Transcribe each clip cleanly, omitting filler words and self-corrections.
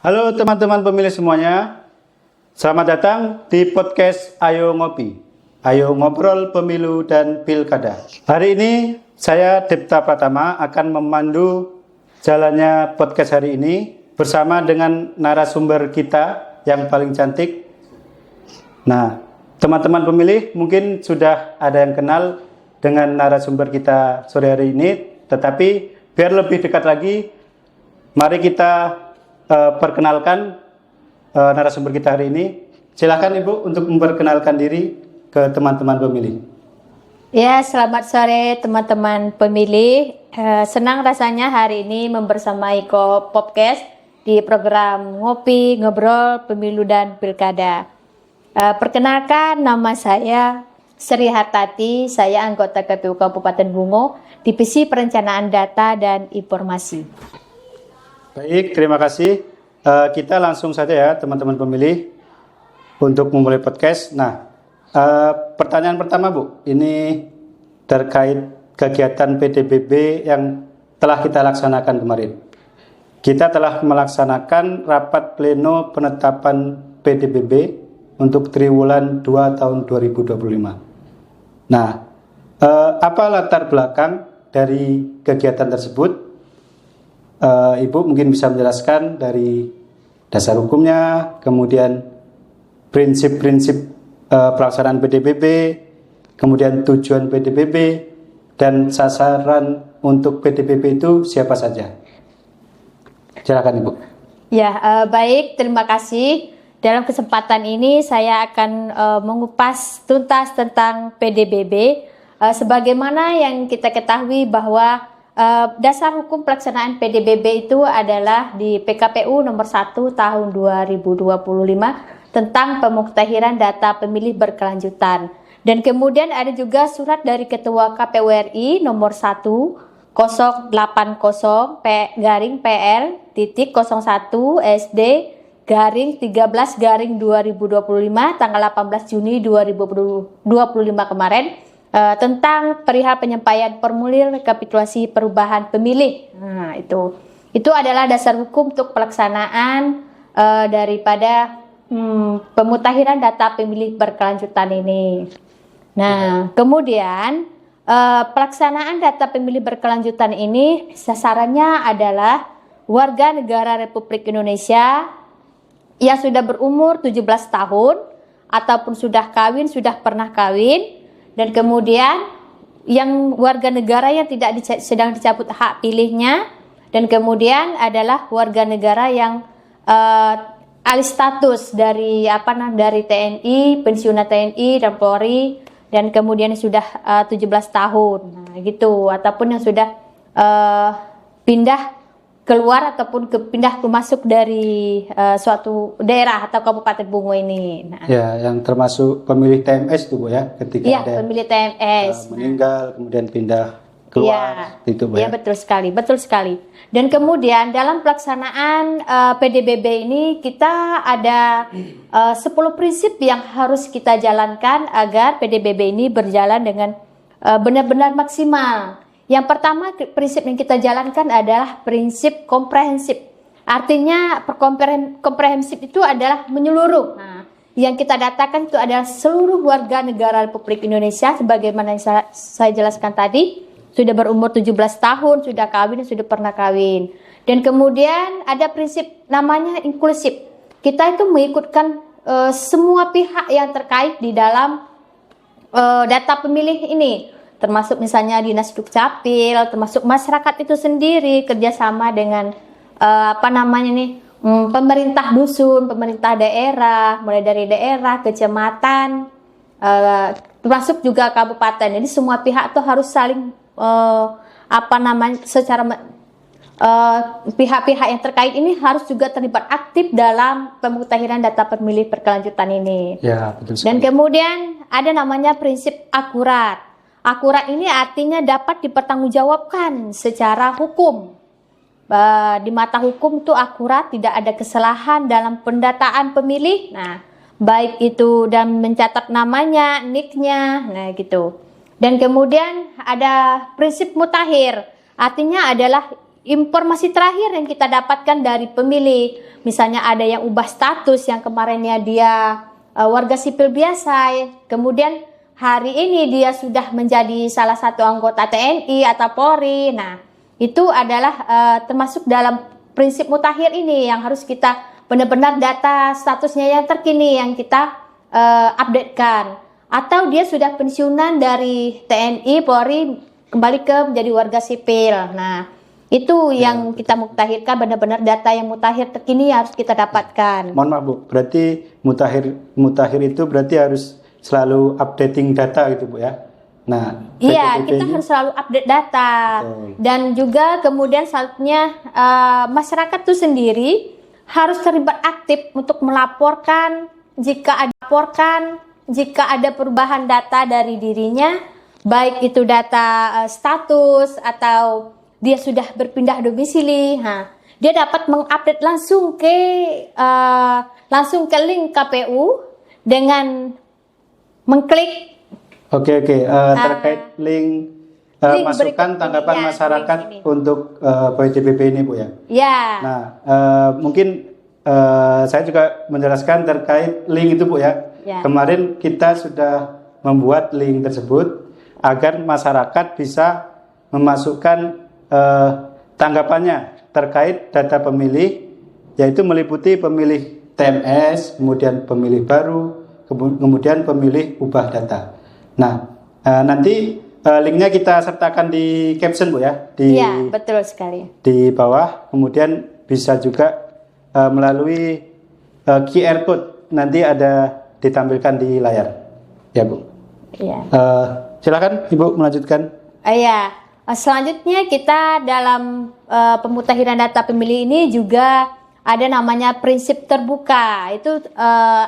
Halo teman-teman pemilih semuanya, selamat datang di podcast Ayo Ngopi, Ayo Ngobrol Pemilu dan Pilkada. Hari ini saya Dipta Pratama akan memandu jalannya podcast hari ini bersama dengan narasumber kita yang paling cantik. Nah, teman-teman pemilih mungkin sudah ada yang kenal dengan narasumber kita sore hari ini, tetapi biar lebih dekat lagi, mari kita perkenalkan narasumber kita hari ini. Silakan Ibu untuk memperkenalkan diri ke teman-teman pemilih. Ya, selamat sore teman-teman pemilih. Senang rasanya hari ini membersamai podcast di program Ngopi, Ngobrol, Pemilu dan Pilkada. Perkenalkan, nama saya Sri Hartati, saya anggota KPU Kabupaten Bungo, Divisi Perencanaan Data dan Informasi. Baik, terima kasih. Kita langsung saja ya teman-teman pemilih untuk memulai podcast. Nah, pertanyaan pertama Bu, ini terkait kegiatan PDBB yang telah kita laksanakan kemarin. Kita telah melaksanakan rapat pleno penetapan PDBB untuk triwulan 2 tahun 2025. Nah, apa latar belakang dari kegiatan tersebut? Ibu mungkin bisa menjelaskan dari dasar hukumnya, kemudian prinsip-prinsip pelaksanaan PDBB, kemudian tujuan PDBB, dan sasaran untuk PDBB itu siapa saja. Silakan Ibu. Ya, baik, terima kasih. Dalam kesempatan ini saya akan mengupas tuntas tentang PDBB. Sebagaimana yang kita ketahui bahwa dasar hukum pelaksanaan PDBB itu adalah di PKPU nomor 1 tahun 2025 tentang pemuktahiran data pemilih berkelanjutan. Dan kemudian ada juga surat dari Ketua KPU RI nomor 1080-PL-01 SD-13-2025 tanggal 18 Juni 2025 kemarin, tentang perihal penyampaian formulir rekapitulasi perubahan pemilih. Nah, itu adalah dasar hukum untuk pelaksanaan daripada pemutahiran data pemilih berkelanjutan ini. Nah, kemudian pelaksanaan data pemilih berkelanjutan ini sasarannya adalah warga negara Republik Indonesia yang sudah berumur 17 tahun ataupun sudah kawin, sudah pernah kawin. Dan kemudian yang warga negara yang tidak sedang dicabut hak pilihnya, dan kemudian adalah warga negara yang alih status dari TNI, pensiunan TNI dan Polri, dan kemudian sudah 17 tahun, nah, gitu, ataupun yang sudah pindah keluar ataupun pindah masuk dari suatu daerah atau kabupaten Bungo ini. Nah, Ya, yang termasuk pemilih TMS itu Bu ya, ketika ya, ada pemilih TMS meninggal kemudian pindah keluar itu Bu ya. Ya, betul sekali. Dan kemudian dalam pelaksanaan PDBB ini kita ada 10 prinsip yang harus kita jalankan agar PDBB ini berjalan dengan benar-benar maksimal. Yang pertama, prinsip yang kita jalankan adalah prinsip komprehensif. Artinya komprehensif itu adalah menyeluruh. Nah, yang kita datakan itu adalah seluruh warga negara Republik Indonesia, sebagaimana yang saya jelaskan tadi, sudah berumur 17 tahun, sudah kawin, sudah pernah kawin. Dan kemudian ada prinsip namanya inklusif. Kita itu mengikutkan semua pihak yang terkait di dalam data pemilih ini, termasuk misalnya Dinas Dukcapil, termasuk masyarakat itu sendiri, kerjasama dengan pemerintah dusun, pemerintah daerah, mulai dari daerah, kecamatan, termasuk juga kabupaten. Jadi semua pihak itu harus saling pihak-pihak yang terkait ini harus juga terlibat aktif dalam pemutahiran data pemilih berkelanjutan ini. Ya, betul sekali. Dan kemudian ada namanya prinsip akurat. Akurat ini artinya dapat dipertanggungjawabkan secara hukum. Di mata hukum itu akurat, tidak ada kesalahan dalam pendataan pemilih. Nah, baik itu dan mencatat namanya, NIK-nya, nah gitu. Dan kemudian ada prinsip mutakhir, artinya adalah informasi terakhir yang kita dapatkan dari pemilih. Misalnya ada yang ubah status, yang kemarinnya dia warga sipil biasa, kemudian hari ini dia sudah menjadi salah satu anggota TNI atau Polri. Nah, itu adalah termasuk dalam prinsip mutakhir ini yang harus kita benar-benar data statusnya yang terkini yang kita updatekan. Atau dia sudah pensiunan dari TNI, Polri, kembali ke menjadi warga sipil. Nah, itu yang kita mutakhirkan, benar-benar data yang mutakhir terkini harus kita dapatkan. Mohon maaf Bu, berarti mutakhir itu berarti harus selalu updating data gitu Bu ya. Nah, iya, kita harus selalu update data. Betul. Dan juga kemudian selanjutnya masyarakat itu sendiri harus terlibat aktif untuk melaporkan jika ada perubahan data dari dirinya, baik itu data status atau dia sudah berpindah domisili. Nah, dia dapat mengupdate langsung ke link KPU dengan mengklik. Oke. Terkait link masukan tanggapan masyarakat untuk PDBB ini Bu ya. Ya. Nah, mungkin saya juga menjelaskan terkait link itu Bu ya. Kemarin kita sudah membuat link tersebut agar masyarakat bisa memasukkan tanggapannya terkait data pemilih, yaitu meliputi pemilih TMS, kemudian pemilih baru, kemudian pemilih ubah data. Nah, nanti linknya kita sertakan di caption Bu ya, Iya, betul sekali. Di bawah, kemudian bisa juga melalui QR code nanti ada ditampilkan di layar, ya Bu. Iya. Silakan Ibu melanjutkan. Iya. Selanjutnya kita dalam pemutakhiran data pemilih ini juga ada namanya prinsip terbuka. Itu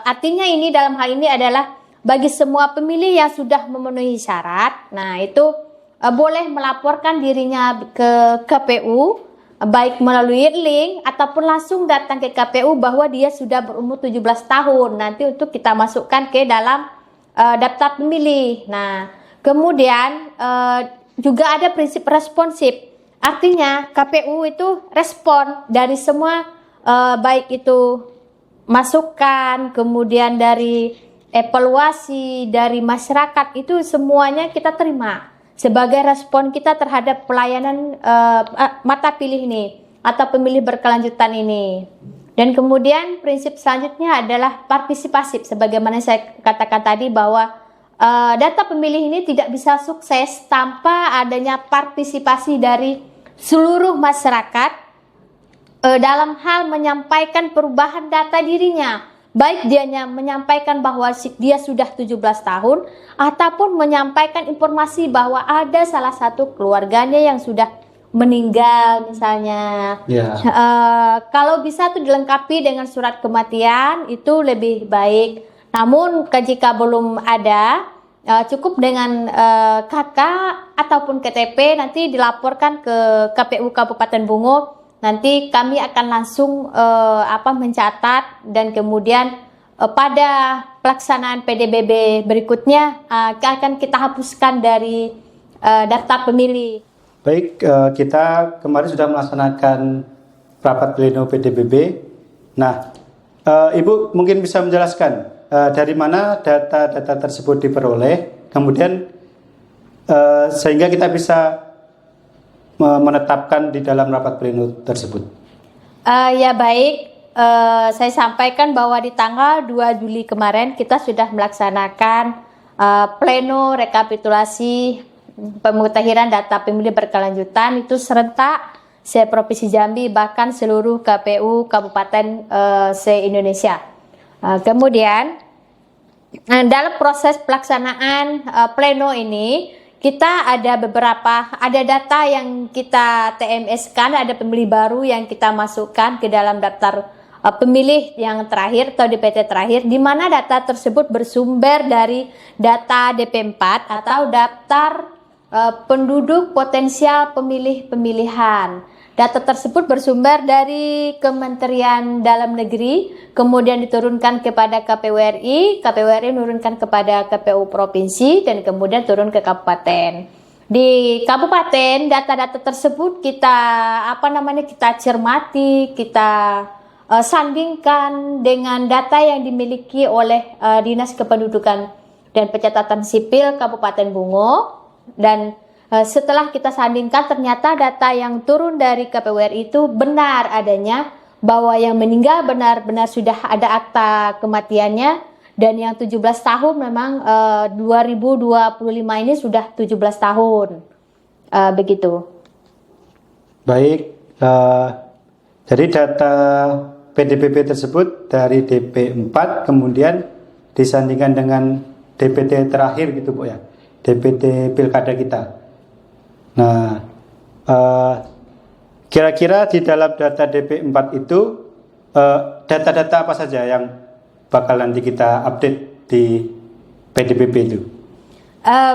artinya ini dalam hal ini adalah bagi semua pemilih yang sudah memenuhi syarat. Nah, itu boleh melaporkan dirinya ke KPU baik melalui link ataupun langsung datang ke KPU bahwa dia sudah berumur 17 tahun. Nanti untuk kita masukkan ke dalam daftar pemilih. Nah, kemudian juga ada prinsip responsif. Artinya KPU itu respon dari semua baik itu masukan, kemudian dari evaluasi dari masyarakat, itu semuanya kita terima sebagai respon kita terhadap pelayanan mata pilih ini atau pemilih berkelanjutan ini. Dan kemudian prinsip selanjutnya adalah partisipasif, sebagaimana saya katakan tadi bahwa data pemilih ini tidak bisa sukses tanpa adanya partisipasi dari seluruh masyarakat dalam hal menyampaikan perubahan data dirinya. Baik dianya menyampaikan bahwa dia sudah 17 tahun ataupun menyampaikan informasi bahwa ada salah satu keluarganya yang sudah meninggal misalnya. Kalau bisa tuh dilengkapi dengan surat kematian itu lebih baik. Namun jika belum ada, cukup dengan KK ataupun KTP nanti dilaporkan ke KPU Kabupaten Bungo. Nanti kami akan langsung mencatat dan kemudian pada pelaksanaan PDBB berikutnya akan kita hapuskan dari daftar pemilih. Baik, kita kemarin sudah melaksanakan rapat pleno PDBB. Nah, Ibu mungkin bisa menjelaskan dari mana data-data tersebut diperoleh, kemudian sehingga kita bisa menetapkan di dalam rapat pleno tersebut. Ya baik, saya sampaikan bahwa di tanggal 2 Juli kemarin kita sudah melaksanakan pleno rekapitulasi pemutakhiran data pemilih berkelanjutan itu serentak se-Provinsi Jambi, bahkan seluruh KPU kabupaten se-Indonesia. Kemudian dalam proses pelaksanaan pleno ini kita ada data yang kita TMS-kan, ada pemilih baru yang kita masukkan ke dalam daftar pemilih yang terakhir atau DPT terakhir, di mana data tersebut bersumber dari data DP4 atau daftar penduduk potensial pemilih pemilihan. Data tersebut bersumber dari Kementerian Dalam Negeri, kemudian diturunkan kepada KPU RI menurunkan kepada KPU Provinsi, dan kemudian turun ke kabupaten. Di kabupaten data-data tersebut kita kita cermati, kita sandingkan dengan data yang dimiliki oleh Dinas Kependudukan dan Pencatatan Sipil Kabupaten Bungo, dan setelah kita sandingkan ternyata data yang turun dari KPU RI itu benar adanya, bahwa yang meninggal benar-benar sudah ada akta kematiannya, dan yang 17 tahun memang 2025 ini sudah 17 tahun. Begitu. Baik, jadi data PDBP tersebut dari DP4 kemudian disandingkan dengan DPT terakhir gitu Bu ya, DPT Pilkada kita. Nah, kira-kira di dalam data DP4 itu data-data apa saja yang bakal nanti kita update di PDBP itu?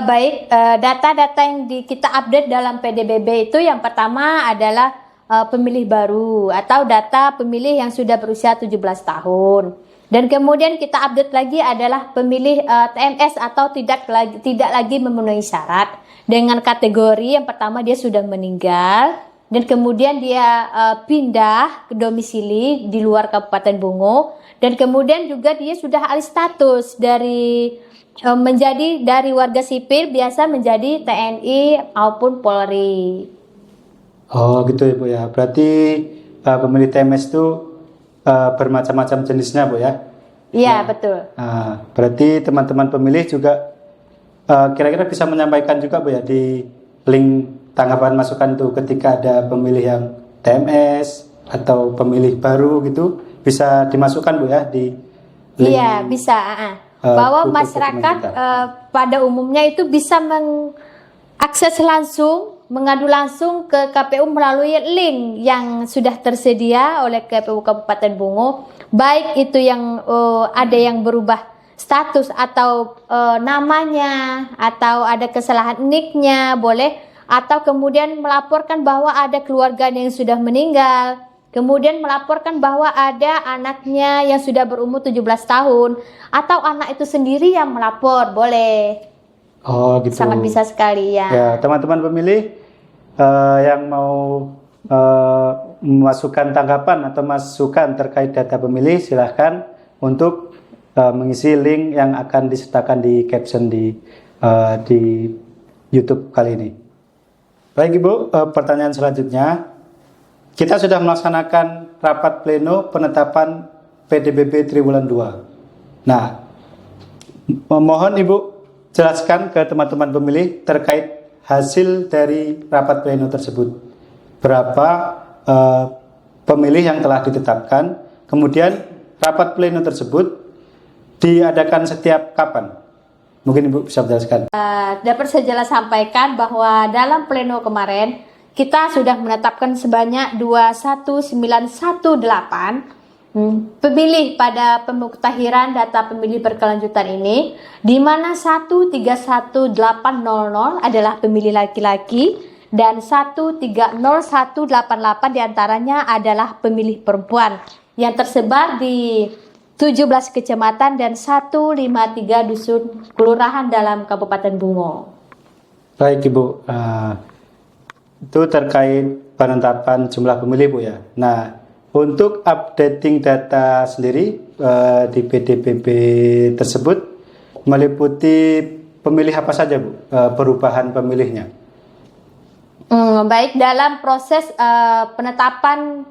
Baik, data-data yang kita update dalam PDBB itu yang pertama adalah pemilih baru atau data pemilih yang sudah berusia 17 tahun. Dan kemudian kita update lagi adalah pemilih TMS atau tidak lagi memenuhi syarat, dengan kategori yang pertama dia sudah meninggal dan kemudian dia pindah ke domisili di luar Kabupaten Bungo, dan kemudian juga dia sudah alih status dari menjadi dari warga sipil biasa menjadi TNI maupun Polri. Oh gitu ya Bu ya, berarti pemilih TMS itu bermacam-macam jenisnya Bu ya? Iya, betul. Nah, berarti teman-teman pemilih juga kira-kira bisa menyampaikan juga Bu ya di link tanggapan masukan itu ketika ada pemilih yang TMS atau pemilih baru gitu, bisa dimasukkan Bu ya di link. Iya, bisa. Bahwa masyarakat pada umumnya itu bisa mengakses langsung, mengadu langsung ke KPU melalui link yang sudah tersedia oleh KPU Kabupaten Bungo, baik itu yang ada yang berubah status atau namanya, atau ada kesalahan nicknya boleh, atau kemudian melaporkan bahwa ada keluarganya yang sudah meninggal, kemudian melaporkan bahwa ada anaknya yang sudah berumur 17 tahun, atau anak itu sendiri yang melapor, boleh. Oh gitu. Sangat bisa sekali ya. Ya, teman-teman pemilih yang mau memasukkan tanggapan atau masukan terkait data pemilih, silahkan untuk mengisi link yang akan disertakan di caption di YouTube kali ini. Baik Ibu, pertanyaan selanjutnya. Kita sudah melaksanakan rapat pleno penetapan PDBP Triwulan 2. Nah, mohon Ibu jelaskan ke teman-teman pemilih terkait hasil dari rapat pleno tersebut. Berapa pemilih yang telah ditetapkan, kemudian rapat pleno tersebut diadakan setiap kapan? Mungkin Ibu bisa menjelaskan. Dapat saya jelas sampaikan bahwa dalam pleno kemarin kita sudah menetapkan sebanyak 21918 pemilih pada pemuktahiran data pemilih berkelanjutan ini, di mana 131800 adalah pemilih laki-laki dan 130188 diantaranya adalah pemilih perempuan yang tersebar di 17 kecamatan dan 153 dusun kelurahan dalam Kabupaten Bungo. Baik Ibu, itu terkait penetapan jumlah pemilih Bu ya. Nah, untuk updating data sendiri di PDBP tersebut meliputi pemilih apa saja Bu, perubahan pemilihnya? Baik, dalam proses penetapan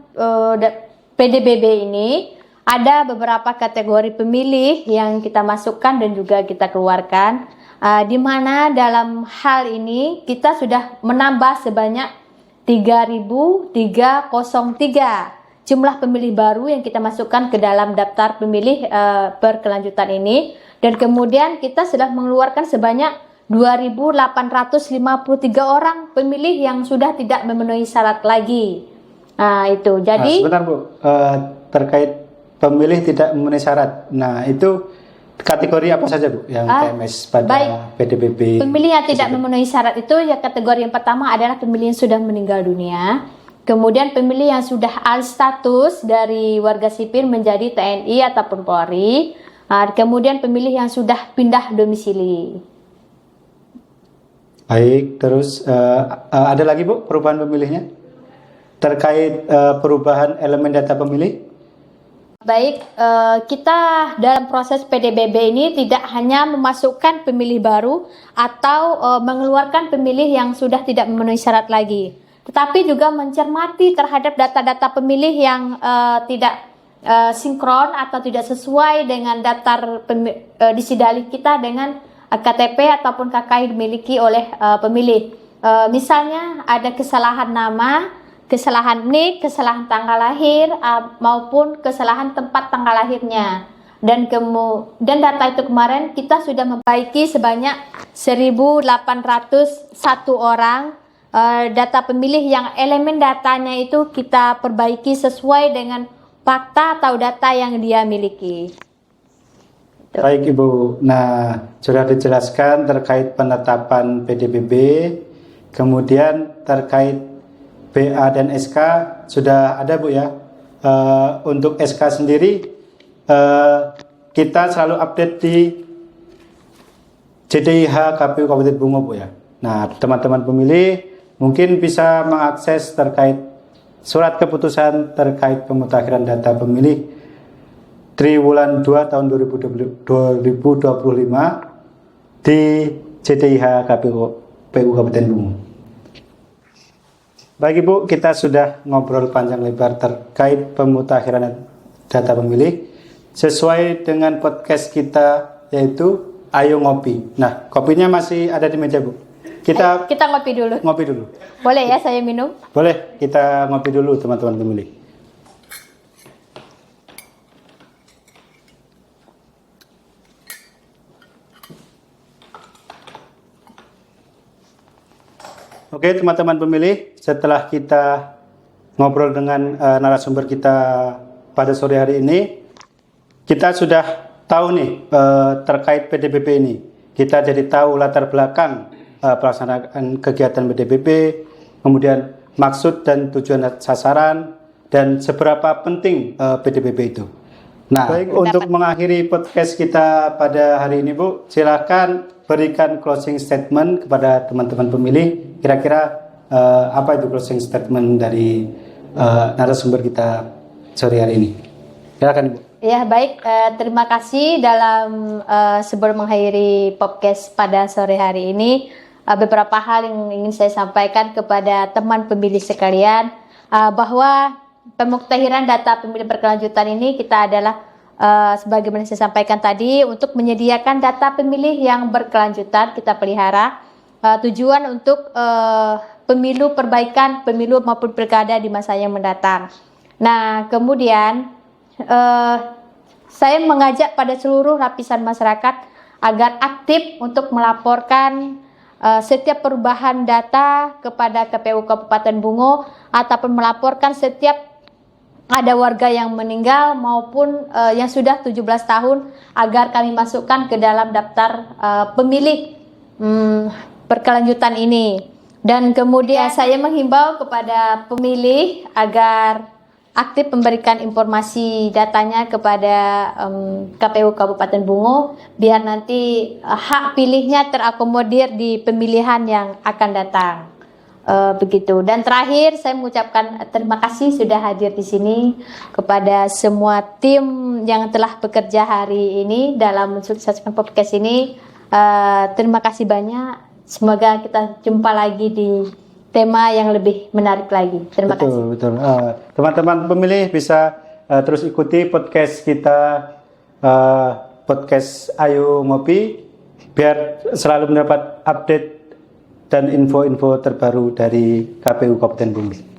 PDBB ini ada beberapa kategori pemilih yang kita masukkan dan juga kita keluarkan, di mana dalam hal ini kita sudah menambah sebanyak 3.303 jumlah pemilih baru yang kita masukkan ke dalam daftar pemilih berkelanjutan ini, dan kemudian kita sudah mengeluarkan sebanyak 2.853 orang pemilih yang sudah tidak memenuhi syarat lagi. Nah, itu. Jadi sebentar Bu, terkait pemilih tidak memenuhi syarat. Nah, itu kategori apa saja Bu yang TMS pada PDBP? Pemilih yang tidak memenuhi syarat itu ya, kategori yang pertama adalah pemilih yang sudah meninggal dunia. Kemudian pemilih yang sudah alih status dari warga sipil menjadi TNI ataupun Polri. Kemudian pemilih yang sudah pindah domisili. Baik, terus ada lagi Bu perubahan pemilihnya? Terkait perubahan elemen data pemilih? Baik, kita dalam proses PDBB ini tidak hanya memasukkan pemilih baru atau mengeluarkan pemilih yang sudah tidak memenuhi syarat lagi, tetapi juga mencermati terhadap data-data pemilih yang tidak sinkron atau tidak sesuai dengan daftar di Sidalih kita dengan KTP ataupun KKI dimiliki oleh pemilih. Misalnya ada kesalahan nama, kesalahan NIK, kesalahan tanggal lahir, maupun kesalahan tempat tanggal lahirnya. Dan data itu kemarin kita sudah memperbaiki sebanyak 1.801 orang data pemilih yang elemen datanya itu kita perbaiki sesuai dengan fakta atau data yang dia miliki. Baik Ibu, nah sudah dijelaskan terkait penetapan PDBB, kemudian terkait BA dan SK sudah ada Bu ya. Untuk SK sendiri kita selalu update di JDIH KPU Kabupaten Bungo Bu ya. Nah teman-teman pemilih mungkin bisa mengakses terkait surat keputusan terkait pemutakhiran data pemilih Triwulan 2 tahun 2025 di JDIH KPU Kabupaten Bungo. Baik Ibu, kita sudah ngobrol panjang lebar terkait pemutakhiran data pemilih sesuai dengan podcast kita yaitu Ayo Ngopi. Nah, kopinya masih ada di meja Bu. Kita ngopi dulu. Ngopi dulu. Boleh ya saya minum? Boleh, kita ngopi dulu teman-teman pemilih. Oke teman-teman pemilih, setelah kita ngobrol dengan narasumber kita pada sore hari ini, kita sudah tahu nih terkait PDBB ini. Kita jadi tahu latar belakang pelaksanaan kegiatan PDBB, kemudian maksud dan tujuan sasaran, dan seberapa penting PDBB itu. Nah, baik, untuk mengakhiri podcast kita pada hari ini Bu, silakan berikan closing statement kepada teman-teman pemilih. Kira-kira apa itu closing statement dari narasumber kita sore hari ini? Silakan Ibu. Ya baik, terima kasih dalam sebelum mengakhiri podcast pada sore hari ini, beberapa hal yang ingin saya sampaikan kepada teman pemilih sekalian, bahwa pemuktahiran data pemilih berkelanjutan ini kita adalah sebagaimana saya sampaikan tadi, untuk menyediakan data pemilih yang berkelanjutan kita pelihara, tujuan untuk pemilu, perbaikan pemilu maupun pilkada di masa yang mendatang. Nah kemudian saya mengajak pada seluruh lapisan masyarakat agar aktif untuk melaporkan setiap perubahan data kepada KPU Kabupaten Bungo, ataupun melaporkan setiap ada warga yang meninggal maupun yang sudah 17 tahun, agar kami masukkan ke dalam daftar pemilih berkelanjutan ini. Dan kemudian saya menghimbau kepada pemilih agar aktif memberikan informasi datanya kepada KPU Kabupaten Bungo, biar nanti hak pilihnya terakomodir di pemilihan yang akan datang. Begitu. Dan terakhir saya mengucapkan terima kasih sudah hadir di sini kepada semua tim yang telah bekerja hari ini dalam mensukseskan podcast ini. Terima kasih banyak. Semoga kita jumpa lagi di tema yang lebih menarik lagi. Terima kasih. Betul. Teman-teman pemilih bisa terus ikuti podcast kita, podcast Ayo Ngopi, biar selalu mendapat update dan info-info terbaru dari KPU Kabupaten Bungo.